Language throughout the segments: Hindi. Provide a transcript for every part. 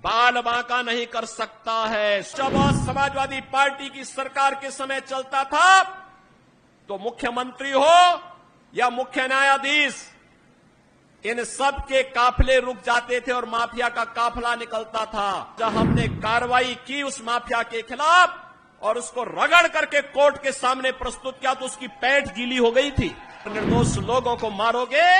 बाल बांका नहीं कर सकता है। जब समाजवादी पार्टी की सरकार के समय चलता था तो मुख्यमंत्री हो या मुख्य न्यायाधीश, इन सब के काफिले रुक जाते थे और माफिया का काफिला निकलता था। जब हमने कार्रवाई की उस माफिया के खिलाफ और उसको रगड़ करके कोर्ट के सामने प्रस्तुत किया तो उसकी पैंट गीली हो गई थी। निर्दोष लोगों को मारोगे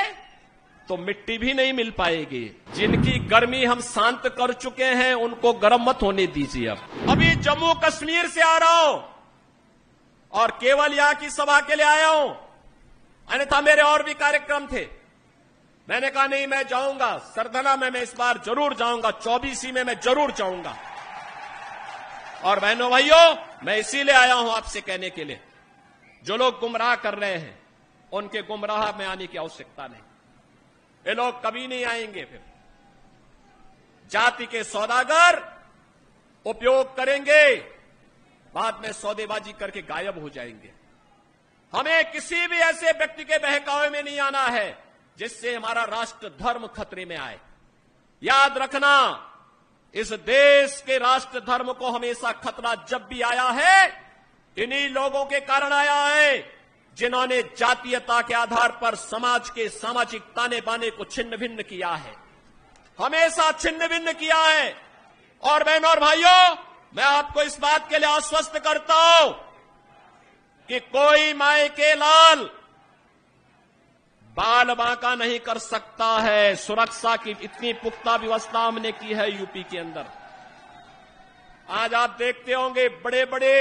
तो मिट्टी भी नहीं मिल पाएगी। जिनकी गर्मी हम शांत कर चुके हैं उनको गर्म मत होने दीजिए। अब अभी जम्मू कश्मीर से आ रहा हूं और केवल यहां की सभा के लिए आया हूं, अन्यथा मेरे और भी कार्यक्रम थे। मैंने कहा नहीं, मैं जाऊंगा सरधना में, मैं इस बार जरूर जाऊंगा, 24 में मैं जरूर जाऊंगा। और बहनों भाइयों, मैं इसीलिए आया हूं आपसे कहने के लिए, जो लोग गुमराह कर रहे हैं उनके गुमराह में आने की आवश्यकता नहीं। ये लोग कभी नहीं आएंगे। फिर जाति के सौदागर उपयोग करेंगे, बाद में सौदेबाजी करके गायब हो जाएंगे। हमें किसी भी ऐसे व्यक्ति के बहकावे में नहीं आना है जिससे हमारा राष्ट्र धर्म खतरे में आए। याद रखना, इस देश के राष्ट्र धर्म को हमेशा खतरा जब भी आया है, इन्हीं लोगों के कारण आया है जिन्होंने जातीयता के आधार पर समाज के सामाजिक ताने बाने को छिन्न भिन्न किया है, हमेशा छिन्न भिन्न किया है। और बहनों और भाइयों, मैं आपको इस बात के लिए आश्वस्त करता हूं कि कोई माय के लाल बाल बांका नहीं कर सकता है। सुरक्षा की इतनी पुख्ता व्यवस्था हमने की है यूपी के अंदर। आज आप देखते होंगे बड़े बड़े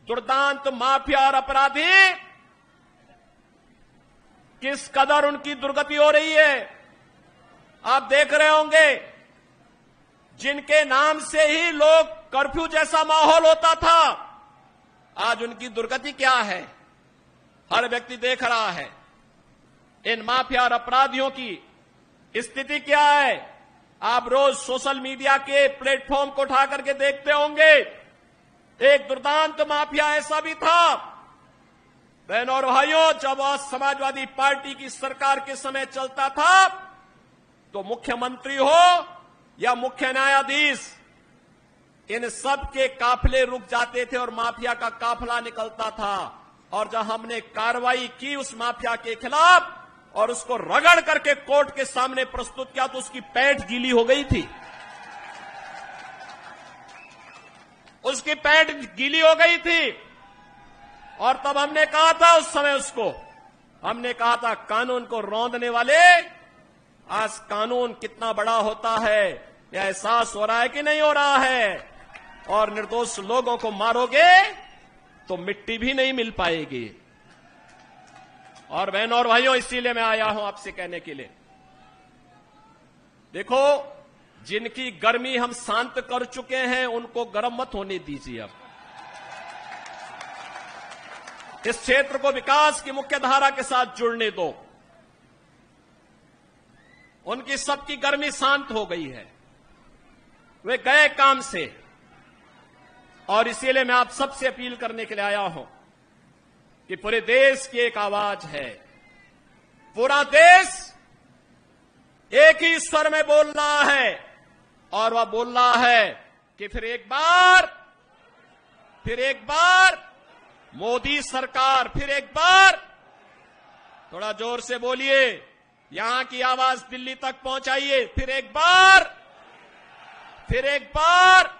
दुर्दांत माफिया और अपराधी किस कदर उनकी दुर्गति हो रही है। आप देख रहे होंगे, जिनके नाम से ही लोग कर्फ्यू जैसा माहौल होता था, आज उनकी दुर्गति क्या है हर व्यक्ति देख रहा है। इन माफिया और अपराधियों की स्थिति क्या है आप रोज सोशल मीडिया के प्लेटफॉर्म को उठा करके देखते होंगे। एक दुर्दांत माफिया ऐसा भी था। बहनों और भाइयों, जब समाजवादी पार्टी की सरकार के समय चलता था तो मुख्यमंत्री हो या मुख्य न्यायाधीश, इन सब के काफिले रुक जाते थे और माफिया का काफिला निकलता था। और जब हमने कार्रवाई की उस माफिया के खिलाफ और उसको रगड़ करके कोर्ट के सामने प्रस्तुत किया तो उसकी पैंट गीली हो गई थी, उसकी पैंट गीली हो गई थी। और तब हमने कहा था, उस समय उसको हमने कहा था, कानून को रौंदने वाले, आज कानून कितना बड़ा होता है यह एहसास हो रहा है कि नहीं हो रहा है। और निर्दोष लोगों को मारोगे तो मिट्टी भी नहीं मिल पाएगी। और बहनों और भाइयों, इसीलिए मैं आया हूं आपसे कहने के लिए, देखो, जिनकी गर्मी हम शांत कर चुके हैं उनको गर्म मत होने दीजिए। अब इस क्षेत्र को विकास की मुख्य धारा के साथ जुड़ने दो। उनकी सबकी गर्मी शांत हो गई है, वे गए काम से। और इसीलिए मैं आप सबसे अपील करने के लिए आया हूं कि पूरे देश की एक आवाज है, पूरा देश एक ही स्वर में बोल रहा है। और वह बोल रहा है कि फिर एक बार मोदी सरकार, फिर एक बार, थोड़ा जोर से बोलिए, यहां की आवाज दिल्ली तक पहुंचाइए, फिर एक बार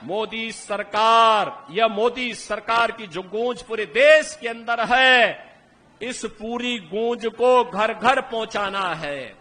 मोदी सरकार। यह मोदी सरकार की जो गूंज पूरे देश के अंदर है, इस पूरी गूंज को घर घर पहुंचाना है।